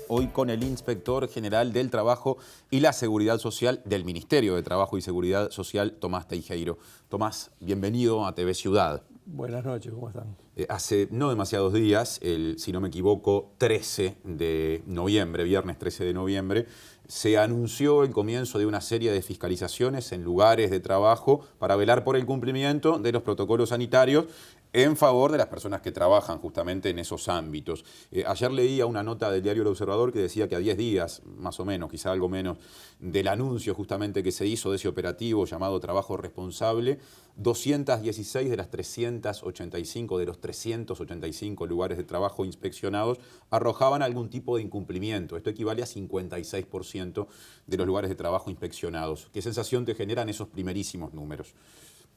hoy con el Inspector General del Trabajo y la Seguridad Social del Ministerio de Trabajo y Seguridad Social, Tomás Teijeiro. Tomás, bienvenido a TV Ciudad. Buenas noches, ¿cómo están? Hace no demasiados días, si no me equivoco, 13 de noviembre, viernes 13 de noviembre, se anunció el comienzo de una serie de fiscalizaciones en lugares de trabajo para velar por el cumplimiento de los protocolos sanitarios en favor de las personas que trabajan justamente en esos ámbitos. Ayer leía una nota del diario El Observador que decía que a 10 días, más o menos, quizá algo menos, del anuncio justamente que se hizo de ese operativo llamado Trabajo Responsable, 216 de las 385, de los 385 lugares de trabajo inspeccionados arrojaban algún tipo de incumplimiento. Esto equivale a 56% de los lugares de trabajo inspeccionados. ¿Qué sensación te generan esos primerísimos números?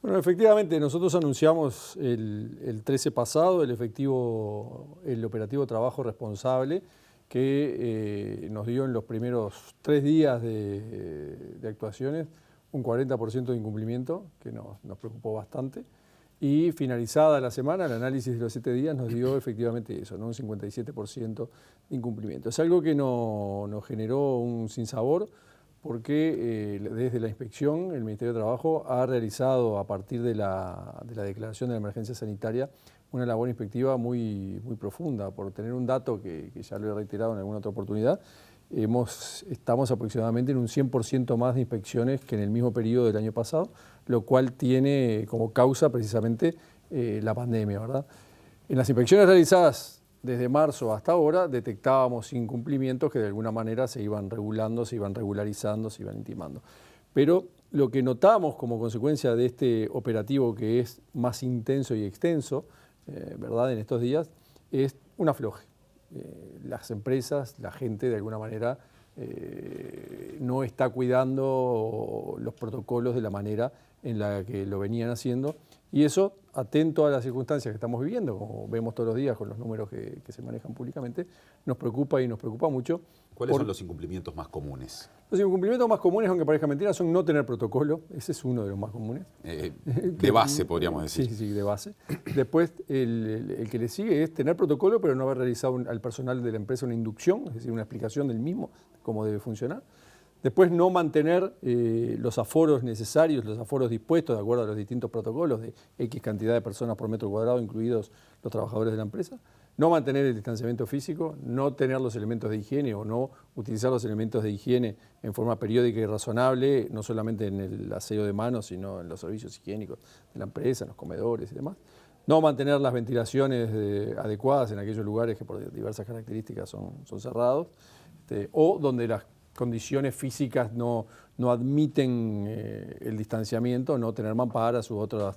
Bueno, efectivamente, nosotros anunciamos el 13 pasado el operativo Trabajo Responsable que nos dio en los primeros 3 días de actuaciones un 40% de incumplimiento, que nos preocupó bastante. Y finalizada la semana, el análisis de los 7 días nos dio efectivamente eso, ¿no? Un 57% de incumplimiento. Es algo que nos generó un sinsabor, porque desde la inspección el Ministerio de Trabajo ha realizado, a partir de la declaración de la emergencia sanitaria, una labor inspectiva muy profunda. Por tener un dato que ya lo he reiterado en alguna otra oportunidad, estamos aproximadamente en un 100% más de inspecciones que en el mismo periodo del año pasado, lo cual tiene como causa precisamente la pandemia, ¿verdad? En las inspecciones realizadas desde marzo hasta ahora detectábamos incumplimientos que de alguna manera se iban regulando, se iban regularizando, se iban intimando. Pero lo que notamos como consecuencia de este operativo, que es más intenso y extenso, ¿verdad?, en estos días, es un afloje. Las empresas, la gente de alguna manera no está cuidando los protocolos de la manera en la que lo venían haciendo, y eso, atento a las circunstancias que estamos viviendo, como vemos todos los días con los números que se manejan públicamente, nos preocupa y nos preocupa mucho. ¿Cuáles son los incumplimientos más comunes? Los incumplimientos más comunes, aunque parezca mentira, son no tener protocolo. Ese es uno de los más comunes. De base, podríamos decir. Sí, de base. Después, el que le sigue es tener protocolo, pero no haber realizado al personal de la empresa una inducción, es decir, una explicación del mismo, cómo debe funcionar. Después, no mantener los aforos necesarios, los aforos dispuestos de acuerdo a los distintos protocolos de X cantidad de personas por metro cuadrado, incluidos los trabajadores de la empresa. No mantener el distanciamiento físico, no tener los elementos de higiene o no utilizar los elementos de higiene en forma periódica y razonable, no solamente en el aseo de manos, sino en los servicios higiénicos de la empresa, en los comedores y demás. No mantener las ventilaciones adecuadas en aquellos lugares que por diversas características son cerrados, o donde las condiciones físicas no admiten el distanciamiento, no tener mamparas u otras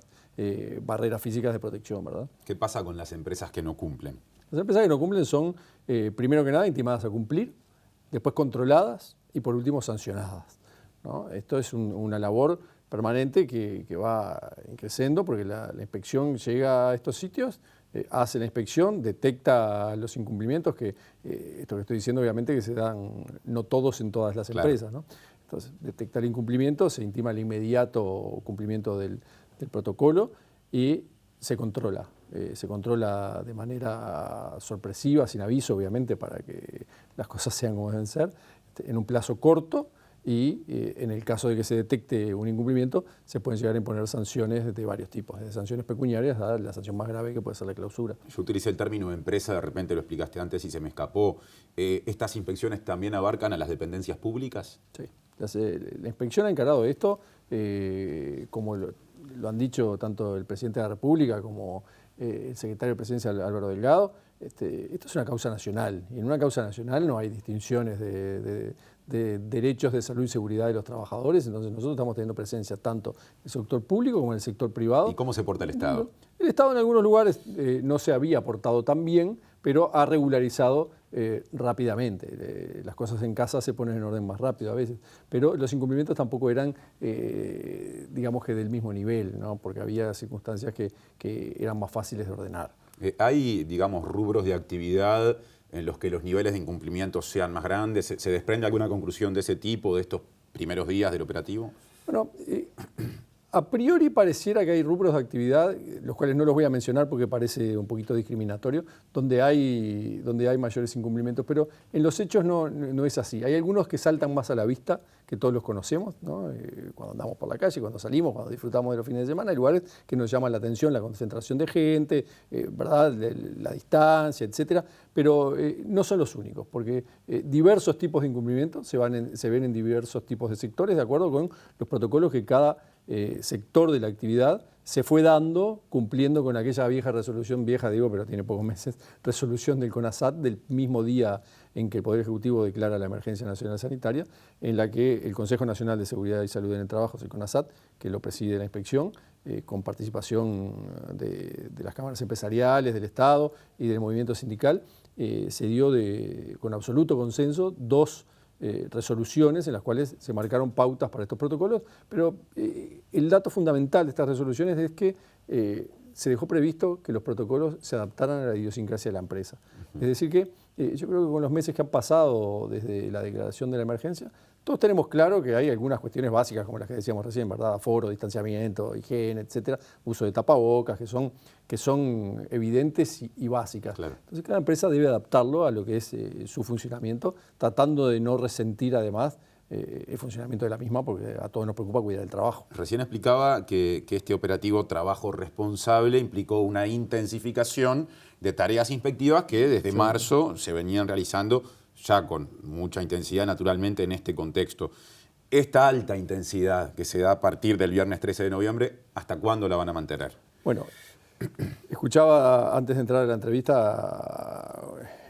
barreras físicas de protección, ¿verdad? ¿Qué pasa con las empresas que no cumplen? Las empresas que no cumplen son, primero que nada, intimadas a cumplir, después controladas y por último sancionadas, ¿no? Esto es una labor permanente que va creciendo, porque la inspección llega a estos sitios, hace la inspección, detecta los incumplimientos, esto que estoy diciendo obviamente que se dan no todos en todas las empresas, ¿no? Entonces detecta el incumplimiento, se intima el inmediato cumplimiento del protocolo y se controla de manera sorpresiva, sin aviso obviamente, para que las cosas sean como deben ser, en un plazo corto. Y en el caso de que se detecte un incumplimiento, se pueden llegar a imponer sanciones de varios tipos, desde sanciones pecuniarias a la sanción más grave, que puede ser la clausura. Yo utilicé el término empresa, de repente lo explicaste antes y se me escapó. ¿Estas inspecciones también abarcan a las dependencias públicas? Sí, la inspección ha encarado esto, como lo han dicho tanto el presidente de la República como el secretario de Presidencia, Álvaro Delgado. Esto es una causa nacional, y en una causa nacional no hay distinciones de derechos de salud y seguridad de los trabajadores. Entonces nosotros estamos teniendo presencia tanto en el sector público como en el sector privado. ¿Y cómo se porta el Estado? El Estado en algunos lugares no se había portado tan bien, pero ha regularizado rápidamente. Las cosas en casa se ponen en orden más rápido a veces, pero los incumplimientos tampoco eran, digamos que del mismo nivel, ¿no? Porque había circunstancias que eran más fáciles de ordenar. ¿Hay, digamos, rubros de actividad en los que los niveles de incumplimiento sean más grandes? ¿Se desprende alguna conclusión de ese tipo, de estos primeros días del operativo? Bueno, A priori pareciera que hay rubros de actividad, los cuales no los voy a mencionar porque parece un poquito discriminatorio, donde hay mayores incumplimientos, pero en los hechos no es así. Hay algunos que saltan más a la vista, que todos los conocemos, ¿no? Cuando andamos por la calle, cuando salimos, cuando disfrutamos de los fines de semana, hay lugares que nos llaman la atención, la concentración de gente, ¿verdad? La distancia, etcétera, pero no son los únicos, porque diversos tipos de incumplimientos se ven en diversos tipos de sectores, de acuerdo con los protocolos que cada sector de la actividad se fue dando, cumpliendo con aquella vieja resolución, vieja digo, pero tiene pocos meses, resolución del CONASAT del mismo día en que el Poder Ejecutivo declara la emergencia nacional sanitaria, en la que el Consejo Nacional de Seguridad y Salud en el Trabajo, el CONASAT, que lo preside la inspección, con participación de las cámaras empresariales, del Estado y del movimiento sindical, se dio con absoluto consenso dos resoluciones en las cuales se marcaron pautas para estos protocolos, pero el dato fundamental de estas resoluciones es que se dejó previsto que los protocolos se adaptaran a la idiosincrasia de la empresa. Es decir que yo creo que con los meses que han pasado desde la declaración de la emergencia, todos tenemos claro que hay algunas cuestiones básicas, como las que decíamos recién, ¿verdad? Aforo, distanciamiento, higiene, etcétera, uso de tapabocas, que son evidentes y básicas. Claro. Entonces cada empresa debe adaptarlo a lo que es su funcionamiento, tratando de no resentir además el funcionamiento de la misma, porque a todos nos preocupa cuidar el trabajo. Recién explicaba que este operativo Trabajo Responsable implicó una intensificación de tareas inspectivas que desde marzo se venían realizando ya con mucha intensidad, naturalmente, en este contexto. Esta alta intensidad que se da a partir del viernes 13 de noviembre, ¿hasta cuándo la van a mantener? Bueno, escuchaba antes de entrar a la entrevista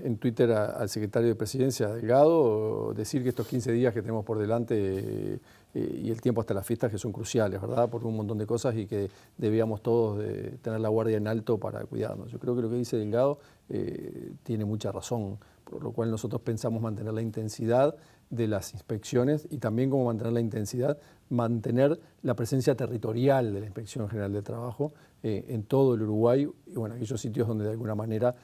en Twitter al secretario de Presidencia, Delgado, decir que estos 15 días que tenemos por delante y el tiempo hasta las fiestas que son cruciales, ¿verdad? Por un montón de cosas y que debíamos todos tener la guardia en alto para cuidarnos. Yo creo que lo que dice Delgado tiene mucha razón, por lo cual nosotros pensamos mantener la intensidad de las inspecciones y también como mantener la intensidad, mantener la presencia territorial de la Inspección General de Trabajo en todo el Uruguay y bueno, aquellos sitios donde de alguna manera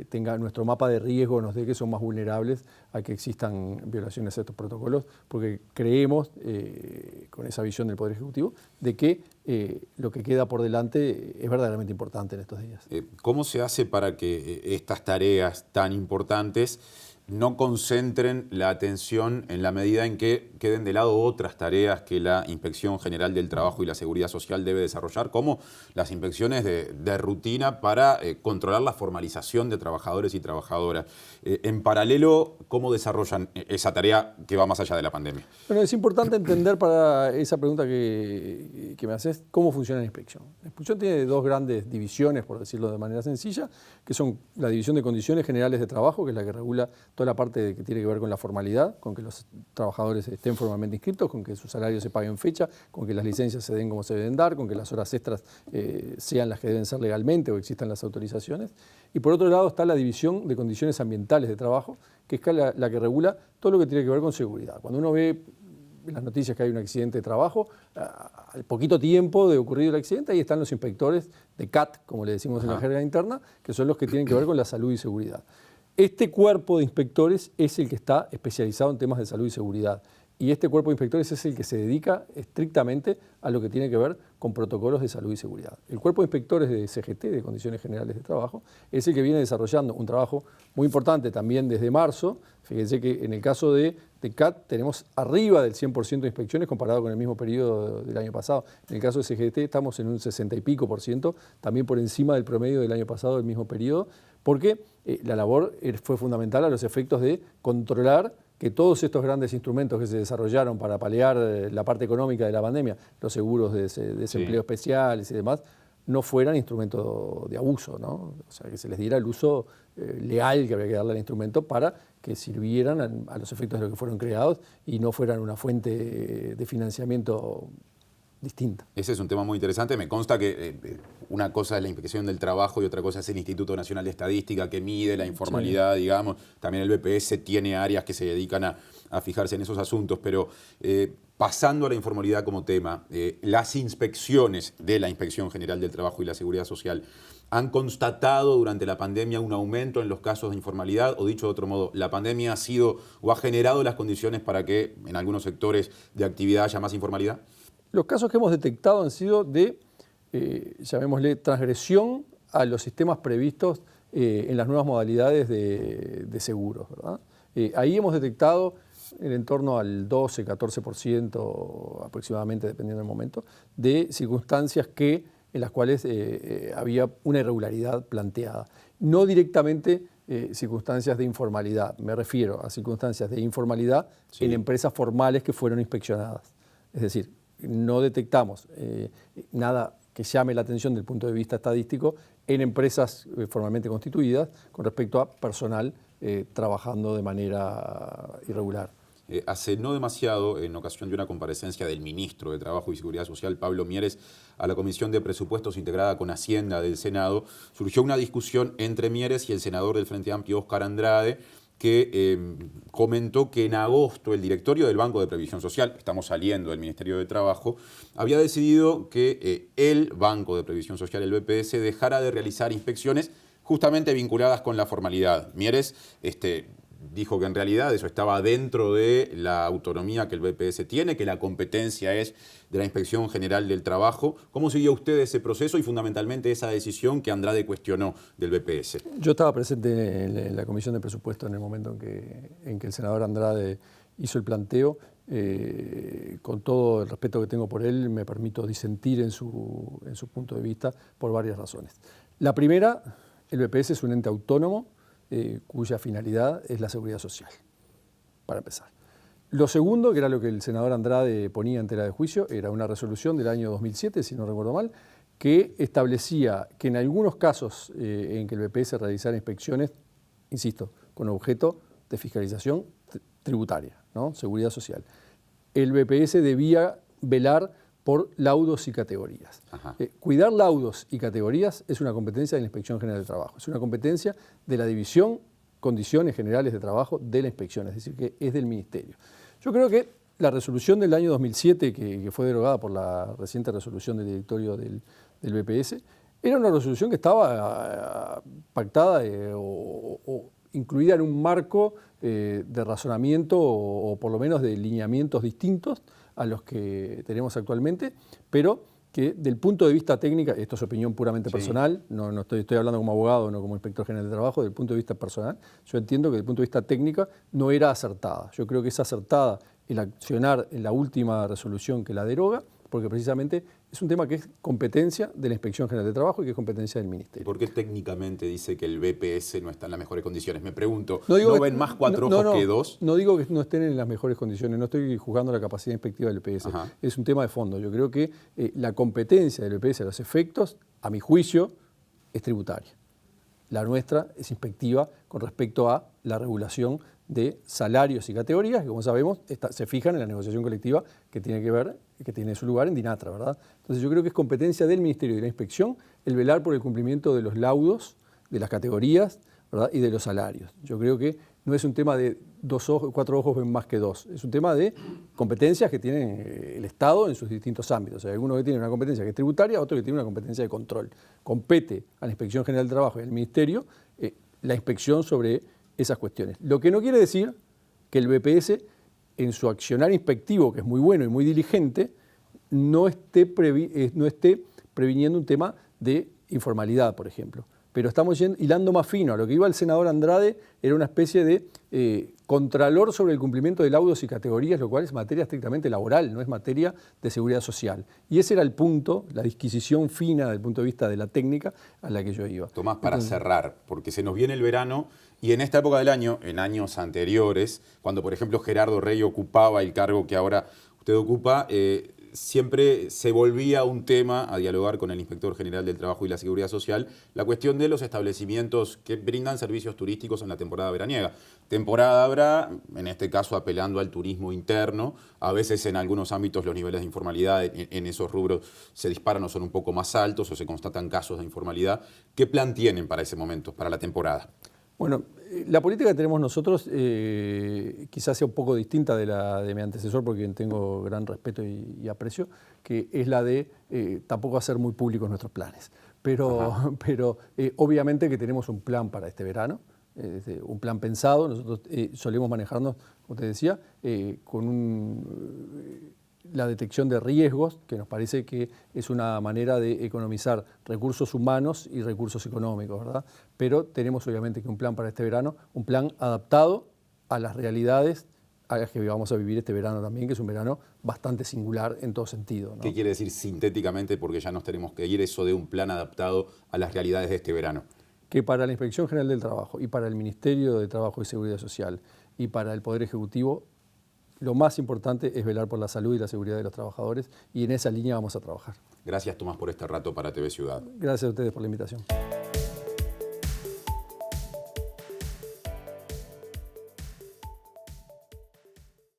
tenga nuestro mapa de riesgo, nos dé que son más vulnerables a que existan violaciones a estos protocolos, porque creemos, con esa visión del Poder Ejecutivo, de que lo que queda por delante es verdaderamente importante en estos días. ¿Cómo se hace para que estas tareas tan importantes no concentren la atención en la medida en que queden de lado otras tareas que la Inspección General del Trabajo y la Seguridad Social debe desarrollar, como las inspecciones de rutina para controlar la formalización de trabajadores y trabajadoras? En paralelo, ¿cómo desarrollan esa tarea que va más allá de la pandemia? Bueno, es importante entender para esa pregunta que me haces, cómo funciona la inspección. La inspección tiene dos grandes divisiones, por decirlo de manera sencilla, que son la división de condiciones generales de trabajo, que es la que regula toda la parte que tiene que ver con la formalidad, con que los trabajadores estén formalmente inscritos, con que sus salarios se paguen en fecha, con que las licencias se den como se deben dar, con que las horas extras sean las que deben ser legalmente o existan las autorizaciones. Y por otro lado está la división de condiciones ambientales de trabajo, que es la que regula todo lo que tiene que ver con seguridad. Cuando uno ve en las noticias que hay un accidente de trabajo, al poquito tiempo de ocurrido el accidente, ahí están los inspectores de CAT, como le decimos en la jerga interna, que son los que tienen que ver con la salud y seguridad. Este cuerpo de inspectores es el que está especializado en temas de salud y seguridad. Y este cuerpo de inspectores es el que se dedica estrictamente a lo que tiene que ver con protocolos de salud y seguridad. El cuerpo de inspectores de CGT, de Condiciones Generales de Trabajo, es el que viene desarrollando un trabajo muy importante también desde marzo. Fíjense que en el caso de CAT tenemos arriba del 100% de inspecciones comparado con el mismo periodo del año pasado. En el caso de CGT estamos en un 60 y pico por ciento, también por encima del promedio del año pasado del mismo periodo, porque la labor fue fundamental a los efectos de controlar que todos estos grandes instrumentos que se desarrollaron para paliar la parte económica de la pandemia, los seguros de desempleo especiales y demás, no fueran instrumentos de abuso, ¿no? O sea, que se les diera el uso leal que había que darle al instrumento para que sirvieran a los efectos de lo que fueron creados y no fueran una fuente de financiamiento distinta. Ese es un tema muy interesante. Me consta que una cosa es la Inspección del Trabajo y otra cosa es el Instituto Nacional de Estadística que mide la informalidad, digamos. También el BPS tiene áreas que se dedican a fijarse en esos asuntos, pero pasando a la informalidad como tema, las inspecciones de la Inspección General del Trabajo y la Seguridad Social han constatado durante la pandemia un aumento en los casos de informalidad, o dicho de otro modo, la pandemia ha sido o ha generado las condiciones para que en algunos sectores de actividad haya más informalidad. Los casos que hemos detectado han sido de, llamémosle, transgresión a los sistemas previstos en las nuevas modalidades de seguros, ¿verdad? Ahí hemos detectado en torno al 12-14% aproximadamente, dependiendo del momento, de circunstancias en las cuales había una irregularidad planteada. No directamente circunstancias de informalidad, me refiero a circunstancias de informalidad en empresas formales que fueron inspeccionadas. Es decir, no detectamos nada que llame la atención desde el punto de vista estadístico en empresas formalmente constituidas con respecto a personal trabajando de manera irregular. Hace no demasiado, en ocasión de una comparecencia del ministro de Trabajo y Seguridad Social, Pablo Mieres, a la Comisión de Presupuestos integrada con Hacienda del Senado, surgió una discusión entre Mieres y el senador del Frente Amplio, Óscar Andrade, que comentó que en agosto el directorio del Banco de Previsión Social, estamos saliendo del Ministerio de Trabajo, había decidido que el Banco de Previsión Social, el BPS, dejara de realizar inspecciones justamente vinculadas con la formalidad. Mieres dijo que en realidad eso estaba dentro de la autonomía que el BPS tiene, que la competencia es de la Inspección General del Trabajo. ¿Cómo siguió usted ese proceso y fundamentalmente esa decisión que Andrade cuestionó del BPS? Yo estaba presente en la Comisión de Presupuestos en el momento en que el senador Andrade hizo el planteo. Con todo el respeto que tengo por él, me permito disentir en su punto de vista por varias razones. La primera, el BPS es un ente autónomo cuya finalidad es la seguridad social, para empezar. Lo segundo, que era lo que el senador Andrade ponía en tela de juicio, era una resolución del año 2007, si no recuerdo mal, que establecía que en algunos casos en que el BPS realizara inspecciones, insisto, con objeto de fiscalización tributaria, ¿no? Seguridad social, el BPS debía velar por laudos y categorías. Cuidar laudos y categorías es una competencia de la Inspección General del Trabajo, es una competencia de la División Condiciones Generales de Trabajo de la Inspección, es decir, que es del Ministerio. Yo creo que la resolución del año 2007, que fue derogada por la reciente resolución del directorio del BPS, era una resolución que estaba pactada o incluida en un marco de razonamiento o por lo menos de lineamientos distintos a los que tenemos actualmente, pero que del punto de vista técnico, esto es opinión puramente personal, no estoy hablando como abogado, no como inspector general de trabajo, desde el punto de vista personal, yo entiendo que desde el punto de vista técnico no era acertada. Yo creo que es acertada el accionar en la última resolución que la deroga, porque precisamente es un tema que es competencia de la Inspección General de Trabajo y que es competencia del Ministerio. ¿Por qué técnicamente dice que el BPS no está en las mejores condiciones? Me pregunto, ¿no ven más cuatro ojos que dos? No digo que no estén en las mejores condiciones, no estoy juzgando la capacidad inspectiva del BPS. Es un tema de fondo. Yo creo que la competencia del BPS a los efectos, a mi juicio, es tributaria. La nuestra es inspectiva con respecto a la regulación de salarios y categorías, que como sabemos se fijan en la negociación colectiva que tiene su lugar en DINATRA, ¿verdad? Entonces yo creo que es competencia del Ministerio y de la Inspección el velar por el cumplimiento de los laudos, de las categorías, ¿verdad? Y de los salarios. Yo creo que no es un tema de 4 ojos ven más que 2, es un tema de competencias que tiene el Estado en sus distintos ámbitos. Hay algunos que tienen una competencia que es tributaria, otros que tienen una competencia de control. Compete a la Inspección General del Trabajo y al Ministerio la inspección sobre esas cuestiones. Lo que no quiere decir que el BPS, en su accionar inspectivo, que es muy bueno y muy diligente, no esté previniendo un tema de informalidad, por ejemplo. Pero estamos hilando más fino. A lo que iba el senador Andrade era una especie de contralor sobre el cumplimiento de laudos y categorías, lo cual es materia estrictamente laboral, no es materia de seguridad social. Y ese era el punto, la disquisición fina desde el punto de vista de la técnica a la que yo iba. Tomás, para cerrar, porque se nos viene el verano y en esta época del año, en años anteriores, cuando por ejemplo Gerardo Rey ocupaba el cargo que ahora usted ocupa, siempre se volvía un tema a dialogar con el Inspector General del Trabajo y la Seguridad Social, la cuestión de los establecimientos que brindan servicios turísticos en la temporada veraniega. Temporada habrá, en este caso apelando al turismo interno, a veces en algunos ámbitos los niveles de informalidad en esos rubros se disparan o son un poco más altos o se constatan casos de informalidad. ¿Qué plan tienen para ese momento, para la temporada? Bueno, la política que tenemos nosotros quizás sea un poco distinta de la de mi antecesor, porque tengo gran respeto y aprecio, que es la de tampoco hacer muy públicos nuestros planes. Pero obviamente que tenemos un plan para este verano, un plan pensado. Nosotros solemos manejarnos, como te decía, con la detección de riesgos, que nos parece que es una manera de economizar recursos humanos y recursos económicos, ¿verdad? Pero tenemos obviamente que un plan para este verano, un plan adaptado a las realidades a las que vamos a vivir este verano también, que es un verano bastante singular en todo sentido, ¿no? ¿Qué quiere decir sintéticamente, porque ya nos tenemos que ir, eso de un plan adaptado a las realidades de este verano? Que para la Inspección General del Trabajo y para el Ministerio de Trabajo y Seguridad Social y para el Poder Ejecutivo, lo más importante es velar por la salud y la seguridad de los trabajadores, y en esa línea vamos a trabajar. Gracias, Tomás, por este rato para TV Ciudad. Gracias a ustedes por la invitación.